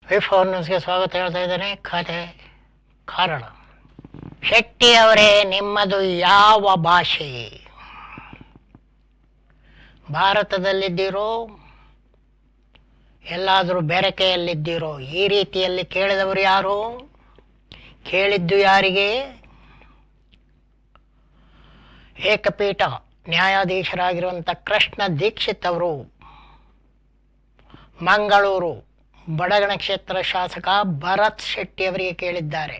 ವಿ4 ನ್ಯೂಸ್ಗೆ ಸ್ವಾಗತ ಹೇಳ್ತಾ ಇದ್ದೇನೆ. ಕಥೆ ಕಾರಣ. ಶೆಟ್ಟಿ ಅವರೇ, ನಿಮ್ಮದು ಯಾವ ಭಾಷೆ? ಭಾರತದಲ್ಲಿದ್ದೀರೋ ಎಲ್ಲಾದರೂ ಬೆರಕೆಯಲ್ಲಿದ್ದೀರೋ? ಈ ರೀತಿಯಲ್ಲಿ ಕೇಳಿದವರು ಯಾರು? ಕೇಳಿದ್ದು ಯಾರಿಗೆ? ಏಕಪೀಠ ನ್ಯಾಯಾಧೀಶರಾಗಿರುವಂಥ ಕೃಷ್ಣ ದೀಕ್ಷಿತ್ ಅವರು ಮಂಗಳೂರು ಬಡಗಣ ಕ್ಷೇತ್ರ ಶಾಸಕ ಭರತ್ ಶೆಟ್ಟಿ ಅವರಿಗೆ ಕೇಳಿದ್ದಾರೆ.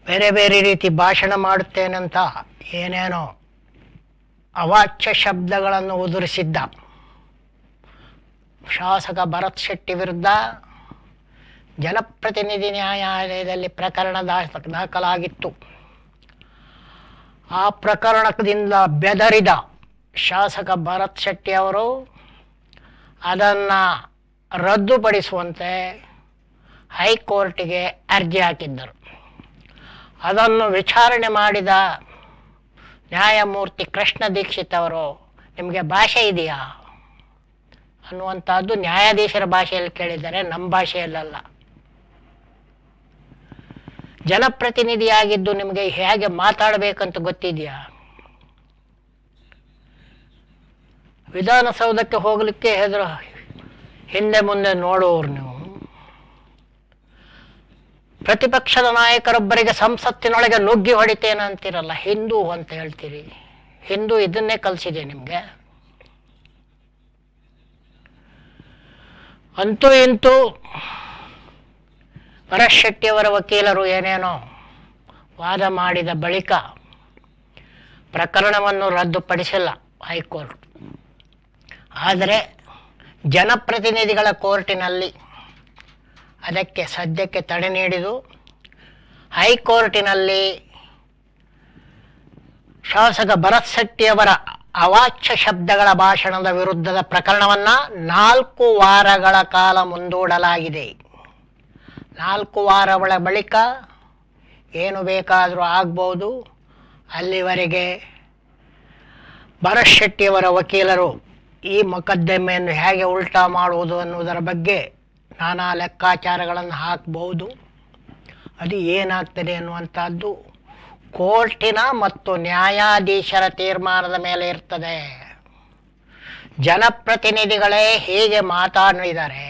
ಬೇರೆ ಬೇರೆ ರೀತಿ ಭಾಷಣ ಮಾಡುತ್ತೇನಂತ ಏನೇನೋ ಅವಾಚ್ಯ ಶಬ್ದಗಳನ್ನು ಉದುರಿಸಿದ್ದ ಶಾಸಕ ಭರತ್ ಶೆಟ್ಟಿ ವಿರುದ್ಧ ಜನಪ್ರತಿನಿಧಿ ನ್ಯಾಯಾಲಯದಲ್ಲಿ ಪ್ರಕರಣ ದಾಖಲಾಗಿತ್ತು. ಆ ಪ್ರಕರಣದಿಂದ ಬೆದರಿದ ಶಾಸಕ ಭರತ್ ಶೆಟ್ಟಿ ಅವರು ಅದನ್ನು ರದ್ದುಪಡಿಸುವಂತೆ ಹೈಕೋರ್ಟಿಗೆ ಅರ್ಜಿ ಹಾಕಿದ್ದರು. ಅದನ್ನು ವಿಚಾರಣೆ ಮಾಡಿದ ನ್ಯಾಯಮೂರ್ತಿ ಕೃಷ್ಣ ದೀಕ್ಷಿತ್ ಅವರು, ನಿಮಗೆ ಭಾಷೆ ಇದೆಯಾ ಅನ್ನುವಂಥದ್ದು ನ್ಯಾಯಾಧೀಶರ ಭಾಷೆಯಲ್ಲಿ ಕೇಳಿದ್ದಾರೆ, ನಮ್ಮ ಭಾಷೆಯಲ್ಲ. ಜನಪ್ರತಿನಿಧಿಯಾಗಿದ್ದು ನಿಮಗೆ ಹೇಗೆ ಮಾತಾಡಬೇಕಂತ ಗೊತ್ತಿದೆಯಾ? ವಿಧಾನಸೌಧಕ್ಕೆ ಹೋಗಲಿಕ್ಕೆ ಹಿಂದೆ ಮುಂದೆ ನೋಡುವವರು ನೀವು. ಪ್ರತಿಪಕ್ಷದ ನಾಯಕರೊಬ್ಬರಿಗೆ ಸಂಸತ್ತಿನೊಳಗೆ ನುಗ್ಗಿ ಹೊಡಿತೇನೆ ಅಂತೀರಲ್ಲ, ಹಿಂದೂ ಅಂತ ಹೇಳ್ತೀರಿ. ಹಿಂದೂ ಇದನ್ನೇ ಕಲಿಸಿದೆ ನಿಮಗೆ. ಅಂತೂ ಇಂತೂ ಭರತ್ ಶೆಟ್ಟಿಯವರ ವಕೀಲರು ಏನೇನೋ ವಾದ ಮಾಡಿದ ಬಳಿಕ ಪ್ರಕರಣವನ್ನು ರದ್ದುಪಡಿಸಿಲ್ಲ ಹೈಕೋರ್ಟ್. ಆದರೆ ಜನಪ್ರತಿನಿಧಿಗಳ ಕೋರ್ಟಿನಲ್ಲಿ ಅದಕ್ಕೆ ಸದ್ಯಕ್ಕೆ ತಡೆ ನೀಡಿದು. ಹೈಕೋರ್ಟಿನಲ್ಲಿ ಶಾಸಕ ಭರತ್ ಶೆಟ್ಟಿಯವರ ಅವಾಚ್ಯ ಶಬ್ದಗಳ ಭಾಷಣದ ವಿರುದ್ಧದ ಪ್ರಕರಣವನ್ನು 4 ವಾರಗಳ ಕಾಲ ಮುಂದೂಡಲಾಗಿದೆ. 4 ವಾರಗಳ ಬಳಿಕ ಏನು ಬೇಕಾದರೂ ಆಗ್ಬೋದು. ಅಲ್ಲಿವರೆಗೆ ಭರತ್ ಶೆಟ್ಟಿಯವರ ವಕೀಲರು ಈ ಮೊಕದ್ದಮೆಯನ್ನು ಹೇಗೆ ಉಲ್ಟಾ ಮಾಡುವುದು ಅನ್ನುವುದರ ಬಗ್ಗೆ ನಾನಾ ಲೆಕ್ಕಾಚಾರಗಳನ್ನು ಹಾಕಬಹುದು. ಅದು ಏನಾಗ್ತದೆ ಅನ್ನುವಂಥದ್ದು ಕೋರ್ಟಿನ ಮತ್ತು ನ್ಯಾಯಾಧೀಶರ ತೀರ್ಮಾನದ ಮೇಲೆ ಇರ್ತದೆ. ಜನಪ್ರತಿನಿಧಿಗಳೇ ಹೀಗೆ ಮಾತಾಡಿದ್ದಾರೆ,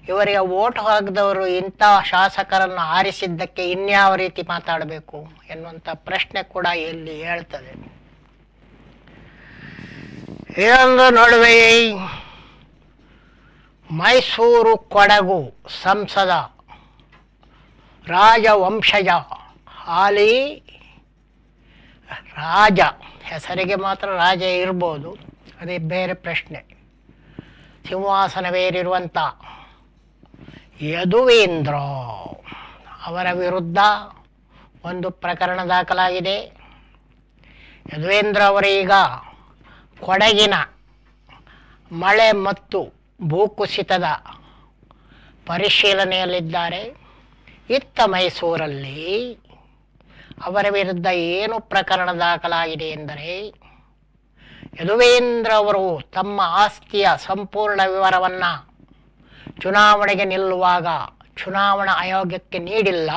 ಇವರಿಗೆ ವೋಟ್ ಹಾಕಿದವರು ಇಂಥ ಶಾಸಕರನ್ನು ಆರಿಸಿದ್ದಕ್ಕೆ ಇನ್ಯಾವ ರೀತಿ ಮಾತಾಡಬೇಕು ಎನ್ನುವಂಥ ಪ್ರಶ್ನೆ ಕೂಡ ಇಲ್ಲಿ ಹೇಳ್ತದೆ. ಇದೊಂದು ನಡುವೆ ಮೈಸೂರು ಕೊಡಗು ಸಂಸದ ರಾಜವಂಶಜ ಹಾಲಿ ರಾಜ, ಹೆಸರಿಗೆ ಮಾತ್ರ ರಾಜ ಇರ್ಬೋದು, ಅದೇ ಬೇರೆ ಪ್ರಶ್ನೆ, ಸಿಂಹಾಸನವೇರಿರುವಂಥ ಯದುವೀಂದ್ರ ಅವರ ವಿರುದ್ಧ ಒಂದು ಪ್ರಕರಣ ದಾಖಲಾಗಿದೆ. ಯದುವೀಂದ್ರ ಅವರೀಗ ಕೊಡಗಿನ ಮಳೆ ಮತ್ತು ಭೂಕುಸಿತದ ಪರಿಶೀಲನೆಯಲ್ಲಿದ್ದಾರೆ. ಇತ್ತ ಮೈಸೂರಲ್ಲಿ ಅವರ ವಿರುದ್ಧ ಏನು ಪ್ರಕರಣ ದಾಖಲಾಗಿದೆ ಎಂದರೆ, ಯದುವೀಂದ್ರ ಅವರು ತಮ್ಮ ಆಸ್ತಿಯ ಸಂಪೂರ್ಣ ವಿವರವನ್ನು ಚುನಾವಣೆಗೆ ನಿಲ್ಲುವಾಗ ಚುನಾವಣಾ ಆಯೋಗಕ್ಕೆ ನೀಡಿಲ್ಲ.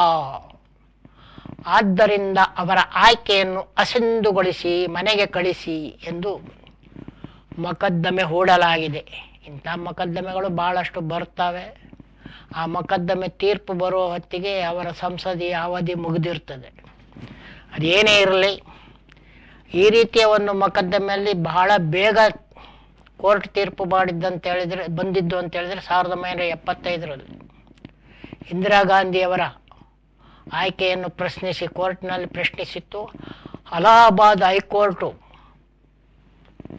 ಆದ್ದರಿಂದ ಅವರ ಆಯ್ಕೆಯನ್ನು ಅಸಿಂಧುಗೊಳಿಸಿ ಮನೆಗೆ ಕಳಿಸಿ ಎಂದು ಮೊಕದ್ದಮೆ ಹೂಡಲಾಗಿದೆ. ಇಂಥ ಮೊಕದ್ದಮೆಗಳು ಭಾಳಷ್ಟು ಬರ್ತವೆ. ಆ ಮೊಕದ್ದಮೆ ತೀರ್ಪು ಬರುವ ಹೊತ್ತಿಗೆ ಅವರ ಸಂಸದೀಯ ಅವಧಿ ಮುಗಿದಿರ್ತದೆ. ಅದೇನೇ ಇರಲಿ, ಈ ರೀತಿಯ ಒಂದು ಮೊಕದ್ದಮೆಯಲ್ಲಿ ಬಹಳ ಬೇಗ ಕೋರ್ಟ್ ತೀರ್ಪು ಬಂದಿದ್ದು ಅಂತ ಹೇಳಿದರೆ 1975ರಲ್ಲಿ ಇಂದಿರಾ ಗಾಂಧಿಯವರ ಆಯ್ಕೆಯನ್ನು ಪ್ರಶ್ನಿಸಿ ಕೋರ್ಟ್ನಲ್ಲಿ ಪ್ರಶ್ನಿಸಿತ್ತು. ಅಲಹಾಬಾದ್ ಹೈಕೋರ್ಟು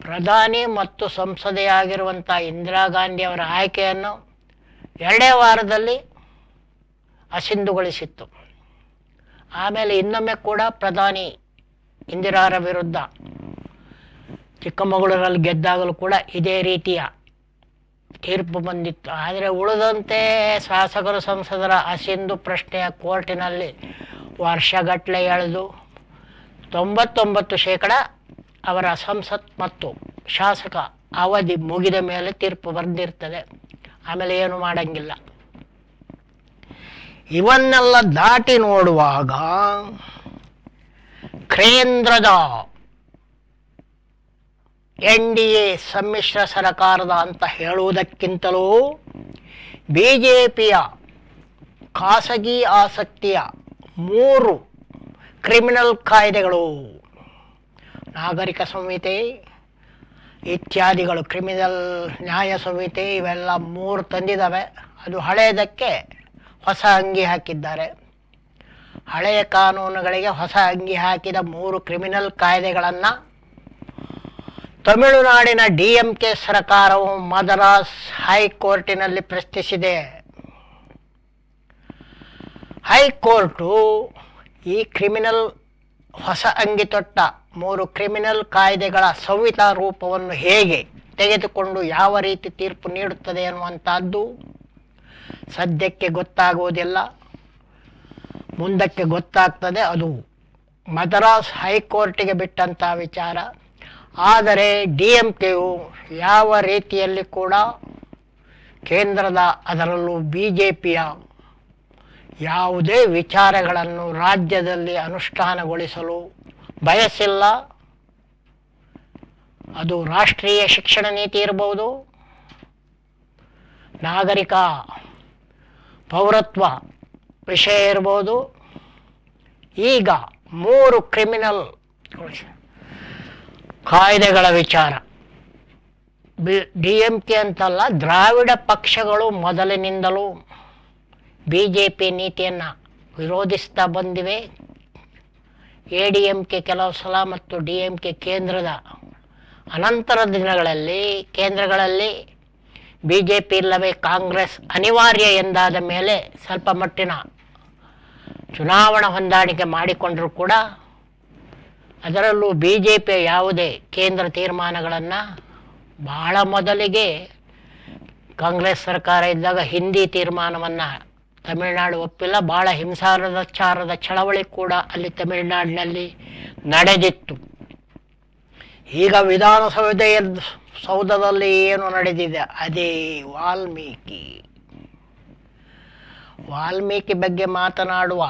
ಪ್ರಧಾನಿ ಮತ್ತು ಸಂಸದೆಯಾಗಿರುವಂಥ ಇಂದಿರಾ ಗಾಂಧಿಯವರ ಆಯ್ಕೆಯನ್ನು 2 ವಾರದಲ್ಲಿ ಅಸಿಂಧುಗೊಳಿಸಿತ್ತು. ಆಮೇಲೆ ಇನ್ನೊಮ್ಮೆ ಕೂಡ ಪ್ರಧಾನಿ ಇಂದಿರಾರ ವಿರುದ್ಧ ಚಿಕ್ಕಮಗಳೂರಲ್ಲಿ ಗೆದ್ದಾಗಲೂ ಕೂಡ ಇದೇ ರೀತಿಯ ತೀರ್ಪು ಬಂದಿತ್ತು. ಆದರೆ ಉಳಿದಂತೆ ಶಾಸಕರು ಸಂಸದರ ಅಸಿಂಧು ಪ್ರಶ್ನೆಯ ಕೋರ್ಟಿನಲ್ಲಿ ವರ್ಷಗಟ್ಟಲೆ ಎಳೆದು 99% ಅವರ ಸಂಸತ್ ಮತ್ತು ಶಾಸಕ ಅವಧಿ ಮುಗಿದ ಮೇಲೆ ತೀರ್ಪು ಬಂದಿರ್ತದೆ, ಆಮೇಲೆ ಏನು ಮಾಡಂಗಿಲ್ಲ. ಇವನ್ನೆಲ್ಲ ದಾಟಿ ನೋಡುವಾಗ ಕೇಂದ್ರದ NDA ಸಮ್ಮಿಶ್ರ ಸರ್ಕಾರದ ಅಂತ ಹೇಳುವುದಕ್ಕಿಂತಲೂ BJPಯ ಖಾಸಗಿ ಆಸಕ್ತಿಯ 3 ಕ್ರಿಮಿನಲ್ ಕಾಯ್ದೆಗಳು, ನಾಗರಿಕ ಸಂಹಿತೆ ಇತ್ಯಾದಿಗಳು, ಕ್ರಿಮಿನಲ್ ನ್ಯಾಯ ಸಂಹಿತೆ, ಇವೆಲ್ಲ 3 ತಂದಿದ್ದಾವೆ. ಅದು ಹಳೆಯದಕ್ಕೆ ಹೊಸ ಅಂಗಿ ಹಾಕಿದ್ದಾರೆ. ಹಳೆಯ ಕಾನೂನುಗಳಿಗೆ ಹೊಸ ಅಂಗಿ ಹಾಕಿದ 3 ಕ್ರಿಮಿನಲ್ ಕಾಯ್ದೆಗಳನ್ನು ತಮಿಳುನಾಡಿನ DMK ಸರ್ಕಾರವು ಮದ್ರಾಸ್ ಹೈಕೋರ್ಟಿನಲ್ಲಿ ಪ್ರಶ್ನಿಸಿದೆ. ಹೈಕೋರ್ಟು ಈ ಕ್ರಿಮಿನಲ್ ಹೊಸ ಅಂಗಿ ತೊಟ್ಟ 3 ಕ್ರಿಮಿನಲ್ ಕಾಯ್ದೆಗಳ ಸಂಹಿತಾ ರೂಪವನ್ನು ಹೇಗೆ ತೆಗೆದುಕೊಂಡು ಯಾವ ರೀತಿ ತೀರ್ಪು ನೀಡುತ್ತದೆ ಅನ್ನುವಂಥದ್ದು ಸದ್ಯಕ್ಕೆ ಗೊತ್ತಾಗುವುದಿಲ್ಲ, ಮುಂದಕ್ಕೆ ಗೊತ್ತಾಗ್ತದೆ. ಅದು ಮದ್ರಾಸ್ ಹೈಕೋರ್ಟಿಗೆ ಬಿಟ್ಟಂಥ ವಿಚಾರ. ಆದರೆ DMKಯು ಯಾವ ರೀತಿಯಲ್ಲಿ ಕೂಡ ಕೇಂದ್ರದ, ಅದರಲ್ಲೂ BJPಯ ಯಾವುದೇ ವಿಚಾರಗಳನ್ನು ರಾಜ್ಯದಲ್ಲಿ ಅನುಷ್ಠಾನಗೊಳಿಸಲು ಬಯಸಿಲ್ಲ. ಅದು ರಾಷ್ಟ್ರೀಯ ಶಿಕ್ಷಣ ನೀತಿ ಇರಬಹುದು, ನಾಗರಿಕ ಪೌರತ್ವ ವಿಷಯ ಇರ್ಬೋದು. ಈಗ 3 ಕ್ರಿಮಿನಲ್ ಕಾಯ್ದೆಗಳ ವಿಚಾರ DMK ಅಂತಲ್ಲ, ದ್ರಾವಿಡ ಪಕ್ಷಗಳು ಮೊದಲಿನಿಂದಲೂ BJP ನೀತಿಯನ್ನು ವಿರೋಧಿಸ್ತಾ ಬಂದಿವೆ. ADMK ಕೆಲವು ಸಲ ಮತ್ತು DMK ಕೇಂದ್ರದ ಅನಂತರ ದಿನಗಳಲ್ಲಿ ಕೇಂದ್ರಗಳಲ್ಲಿ BJP ಇಲ್ಲವೇ ಕಾಂಗ್ರೆಸ್ ಅನಿವಾರ್ಯ ಎಂದಾದ ಮೇಲೆ ಸ್ವಲ್ಪ ಮಟ್ಟಿನ ಚುನಾವಣಾ ಹೊಂದಾಣಿಕೆ ಮಾಡಿಕೊಂಡರೂ ಕೂಡ ಅದರಲ್ಲೂ BJP ಯಾವುದೇ ಕೇಂದ್ರ ತೀರ್ಮಾನಗಳನ್ನು ಬಹಳ ಮೊದಲಿಗೆ ಕಾಂಗ್ರೆಸ್ ಸರ್ಕಾರ ಇದ್ದಾಗ ಹಿಂದಿ ತೀರ್ಮಾನವನ್ನು ತಮಿಳುನಾಡು ಒಪ್ಪಿಲ್ಲ. ಭಾಳ ಹಿಂಸಾಚಾರದ ಚಳವಳಿ ಕೂಡ ಅಲ್ಲಿ ತಮಿಳುನಾಡಿನಲ್ಲಿ ನಡೆದಿತ್ತು. ಈಗ ವಿಧಾನಸೌಧದಲ್ಲಿ ಏನು ನಡೆದಿದೆ ಅದೇ ವಾಲ್ಮೀಕಿ ಬಗ್ಗೆ ಮಾತನಾಡುವ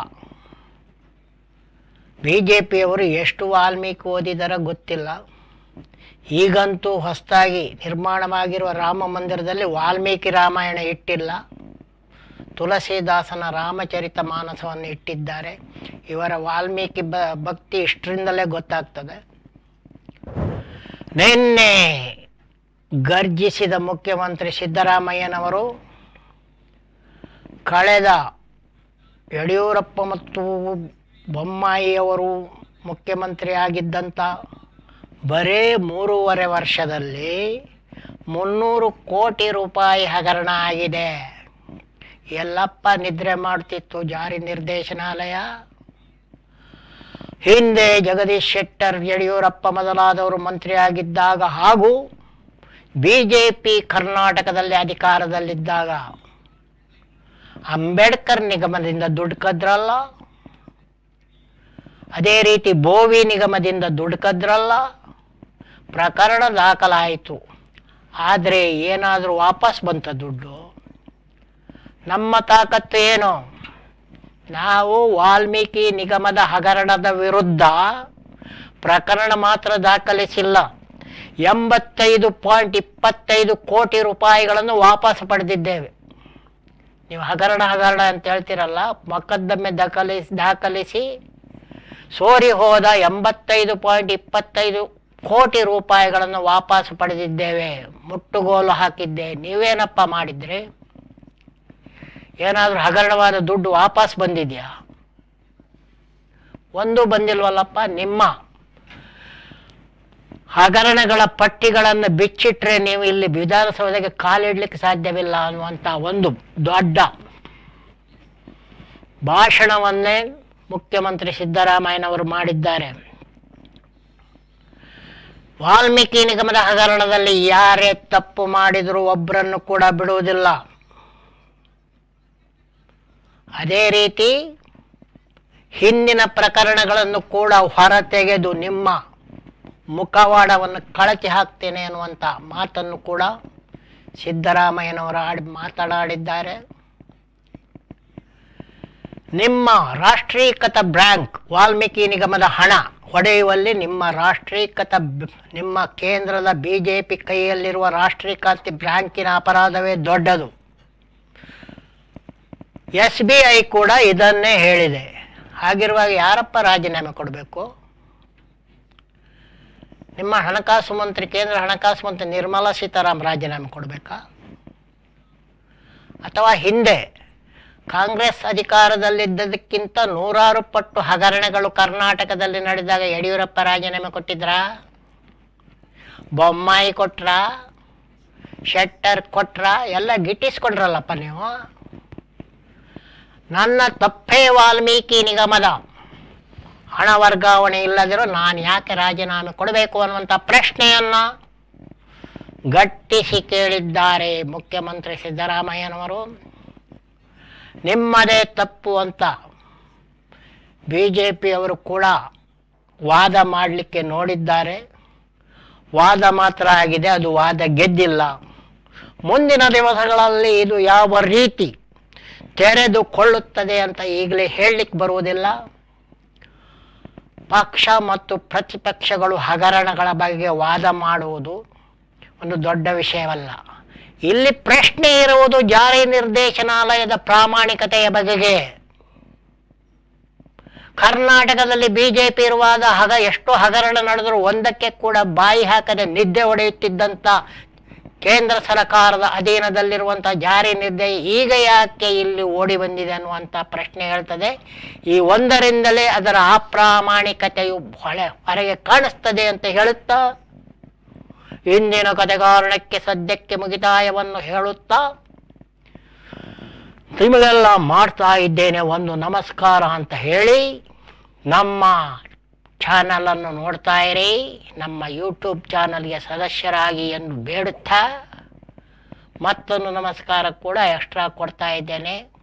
BJPಯವರು ಎಷ್ಟು ವಾಲ್ಮೀಕಿ ಓದಿದರ ಗೊತ್ತಿಲ್ಲ. ಈಗಂತೂ ಹೊಸದಾಗಿ ನಿರ್ಮಾಣವಾಗಿರುವ ರಾಮ ಮಂದಿರದಲ್ಲಿ ವಾಲ್ಮೀಕಿ ರಾಮಾಯಣ ಇಟ್ಟಿಲ್ಲ, ತುಳಸಿದಾಸನ ರಾಮಚರಿತ ಮಾನಸವನ್ನು ಇಟ್ಟಿದ್ದಾರೆ. ಇವರ ವಾಲ್ಮೀಕಿ ಭಕ್ತಿ ಇಷ್ಟರಿಂದಲೇ ಗೊತ್ತಾಗ್ತದೆ. ನಿನ್ನೆ ಗರ್ಜಿಸಿದ ಮುಖ್ಯಮಂತ್ರಿ ಸಿದ್ದರಾಮಯ್ಯನವರು ಕಳೆದ ಯಡಿಯೂರಪ್ಪ ಮತ್ತು ಬೊಮ್ಮಾಯಿಯವರು ಮುಖ್ಯಮಂತ್ರಿ ಆಗಿದ್ದಂಥ ಬರೇ 3.5 ವರ್ಷದಲ್ಲಿ 300 ಕೋಟಿ ರೂಪಾಯಿ ಹಗರಣ ಆಗಿದೆ. ಎಲ್ಲಪ್ಪ ನಿದ್ರೆ ಮಾಡ್ತಿತ್ತು ಜಾರಿ ನಿರ್ದೇಶನಾಲಯ? ಹಿಂದೆ ಜಗದೀಶ್ ಶೆಟ್ಟರ್, ಯಡಿಯೂರಪ್ಪ ಮೊದಲಾದವರು ಮಂತ್ರಿ ಆಗಿದ್ದಾಗ ಹಾಗೂ BJP ಕರ್ನಾಟಕದಲ್ಲಿ ಅಧಿಕಾರದಲ್ಲಿದ್ದಾಗ ಅಂಬೇಡ್ಕರ್ ನಿಗಮದಿಂದ ದುಡ್ಡು ಕದ್ರಲ್ಲ, ಅದೇ ರೀತಿ ಬೋವಿ ನಿಗಮದಿಂದ ದುಡ್ಡು ಕದ್ರಲ್ಲ. ಪ್ರಕರಣ ದಾಖಲಾಯಿತು, ಆದರೆ ಏನಾದರೂ ವಾಪಸ್ ಬಂತ ದುಡ್ಡು? ನಮ್ಮ ತಾಕತ್ತು ಏನು? ನಾವು ವಾಲ್ಮೀಕಿ ನಿಗಮದ ಹಗರಣದ ವಿರುದ್ಧ ಪ್ರಕರಣ ಮಾತ್ರ ದಾಖಲಿಸಿಲ್ಲ, 85.25 ಕೋಟಿ ರೂಪಾಯಿಗಳನ್ನು ವಾಪಸ್ ಪಡೆದಿದ್ದೇವೆ. ನೀವು ಹಗರಣ ಅಂತ ಹೇಳ್ತೀರಲ್ಲ, ಮೊಕದ್ದಮೆ ದಾಖಲಿಸಿ ಸೋರಿ ಹೋದ 85.25 ಕೋಟಿ ರೂಪಾಯಿಗಳನ್ನು ವಾಪಸ್ ಪಡೆದಿದ್ದೇವೆ, ಮುಟ್ಟುಗೋಲು ಹಾಕಿದ್ದೆ. ನೀವೇನಪ್ಪ ಮಾಡಿದ್ರಿ? ಏನಾದರೂ ಹಗರಣವಾದ ದುಡ್ಡು ವಾಪಸ್ ಬಂದಿದೆಯಾ? ಒಂದು ಬಂದಿಲ್ವಲ್ಲಪ್ಪ. ನಿಮ್ಮ ಹಗರಣಗಳ ಪಟ್ಟಿಗಳನ್ನು ಬಿಚ್ಚಿಟ್ರೆ ನೀವು ಇಲ್ಲಿ ವಿಧಾನಸೌಧಕ್ಕೆ ಕಾಲಿಡ್ಲಿಕ್ಕೆ ಸಾಧ್ಯವಿಲ್ಲ ಅನ್ನುವಂಥ ಒಂದು ದೊಡ್ಡ ಭಾಷಣವನ್ನೇ ಮುಖ್ಯಮಂತ್ರಿ ಸಿದ್ದರಾಮಯ್ಯನವರು ಮಾಡಿದ್ದಾರೆ. ವಾಲ್ಮೀಕಿ ನಿಗಮದ ಹಗರಣದಲ್ಲಿ ಯಾರೇ ತಪ್ಪು ಮಾಡಿದರೂ ಒಬ್ಬರನ್ನು ಕೂಡ ಬಿಡುವುದಿಲ್ಲ. ಅದೇ ರೀತಿ ಹಿಂದಿನ ಪ್ರಕರಣಗಳನ್ನು ಕೂಡ ಹೊರತೆಗೆದು ನಿಮ್ಮ ಮುಖವಾಡವನ್ನು ಕಳಚಿ ಹಾಕ್ತೇನೆ ಅನ್ನುವಂಥ ಮಾತನ್ನು ಕೂಡ ಸಿದ್ದರಾಮಯ್ಯನವರು ಮಾತನಾಡಿದ್ದಾರೆ. ನಿಮ್ಮ ರಾಷ್ಟ್ರೀಕೃತ ಬ್ಯಾಂಕ್ ವಾಲ್ಮೀಕಿ ನಿಗಮದ ಹಣ ಹೊಡೆಯುವಲ್ಲಿ ನಿಮ್ಮ ಕೇಂದ್ರದ BJP ಕೈಯಲ್ಲಿರುವ ರಾಷ್ಟ್ರೀಕೃತ ಬ್ಯಾಂಕಿನ ಅಪರಾಧವೇ ದೊಡ್ಡದು. SBI ಕೂಡ ಇದನ್ನೇ ಹೇಳಿದೆ. ಹಾಗಿರುವಾಗ ಯಾರಪ್ಪ ರಾಜೀನಾಮೆ ಕೊಡಬೇಕು? ನಿಮ್ಮ ಹಣಕಾಸು ಮಂತ್ರಿ, ಕೇಂದ್ರ ಹಣಕಾಸು ಮಂತ್ರಿ ನಿರ್ಮಲಾ ಸೀತಾರಾಮನ್ ರಾಜೀನಾಮೆ ಕೊಡಬೇಕಾ? ಅಥವಾ ಹಿಂದೆ ಕಾಂಗ್ರೆಸ್ ಅಧಿಕಾರದಲ್ಲಿದ್ದದಕ್ಕಿಂತ 100 ಪಟ್ಟು ಹಗರಣಗಳು ಕರ್ನಾಟಕದಲ್ಲಿ ನಡೆದಾಗ ಯಡಿಯೂರಪ್ಪ ರಾಜೀನಾಮೆ ಕೊಟ್ಟಿದ್ರಾ? ಬೊಮ್ಮಾಯಿ ಕೊಟ್ರ? ಶೆಟ್ಟರ್ ಕೊಟ್ರ? ಎಲ್ಲ ಗಿಟ್ಟಿಸ್ಕೊಡ್ರಲ್ಲಪ್ಪ ನೀವು. ನನ್ನ ತಪ್ಪೇ ವಾಲ್ಮೀಕಿ ನಿಗಮದ ಹಣ ವರ್ಗಾವಣೆ ಇಲ್ಲದಿರೋ ನಾನು ಯಾಕೆ ರಾಜೀನಾಮೆ ಕೊಡಬೇಕು ಅನ್ನುವಂಥ ಪ್ರಶ್ನೆಯನ್ನು ಗಟ್ಟಿಸಿ ಕೇಳಿದ್ದಾರೆ ಮುಖ್ಯಮಂತ್ರಿ ಸಿದ್ದರಾಮಯ್ಯನವರು. ನಿಮ್ಮದೇ ತಪ್ಪು ಅಂತ BJP ಅವರು ಕೂಡ ವಾದ ಮಾಡಲಿಕ್ಕೆ ನೋಡಿದ್ದಾರೆ. ವಾದ ಮಾತ್ರ ಆಗಿದೆ, ಅದು ವಾದ ಗೆದ್ದಿಲ್ಲ. ಮುಂದಿನ ದಿವಸಗಳಲ್ಲಿ ಇದು ಯಾವ ರೀತಿ ತೆರೆದುಕೊಳ್ಳುತ್ತದೆ ಅಂತ ಈಗಲೇ ಹೇಳಲಿಕ್ಕೆ ಬರುವುದಿಲ್ಲ. ಪಕ್ಷ ಮತ್ತು ಪ್ರತಿಪಕ್ಷಗಳು ಹಗರಣಗಳ ಬಗ್ಗೆ ವಾದ ಮಾಡುವುದು ಒಂದು ದೊಡ್ಡ ವಿಷಯವಲ್ಲ. ಇಲ್ಲಿ ಪ್ರಶ್ನೆ ಇರುವುದು ಜಾರಿ ನಿರ್ದೇಶನಾಲಯದ ಪ್ರಾಮಾಣಿಕತೆಯ ಬಗೆಗೆ. ಕರ್ನಾಟಕದಲ್ಲಿ BJP ಇರುವಾಗ ಎಷ್ಟು ಹಗರಣ ನಡೆದರೂ ಒಂದಕ್ಕೆ ಕೂಡ ಬಾಯಿ ಹಾಕದೆ ನಿದ್ದೆ ಹೊಡೆಯುತ್ತಿದ್ದಂಥ ಕೇಂದ್ರ ಸರ್ಕಾರದ ಅಧೀನದಲ್ಲಿರುವಂಥ ಜಾರಿ ನಿರ್ದೇಶ ಈಗ ಯಾಕೆ ಇಲ್ಲಿ ಓಡಿ ಬಂದಿದೆ ಅನ್ನುವಂಥ ಪ್ರಶ್ನೆ ಹೇಳ್ತದೆ. ಈ ಒಂದರಿಂದಲೇ ಅದರ ಅಪ್ರಾಮಾಣಿಕತೆಯು ಹೊರಗೆ ಕಾಣಿಸ್ತದೆ ಅಂತ ಹೇಳುತ್ತಾ ಇಂದಿನ ಕಥೆಗಾರಣಕ್ಕೆ ಸದ್ಯಕ್ಕೆ ಮುಗಿತಾಯವನ್ನು ಹೇಳುತ್ತಾ ನಿಮಗೆಲ್ಲ ಮಾಡ್ತಾ ಇದ್ದೇನೆ ಒಂದು ನಮಸ್ಕಾರ ಅಂತ ಹೇಳಿ ನಮ್ಮ ಚಾನಲನ್ನು ನೋಡ್ತಾ ಇರಿ. ನಮ್ಮ ಯೂಟ್ಯೂಬ್ ಚಾನಲ್ಗೆ ಸದಸ್ಯರಾಗಿ ಎಂದು ಬೇಡುತ್ತಾ ಮತ್ತೊಂದು ನಮಸ್ಕಾರ ಕೂಡ ಎಕ್ಸ್ಟ್ರಾ ಕೊಡ್ತಾ ಇದ್ದೇನೆ.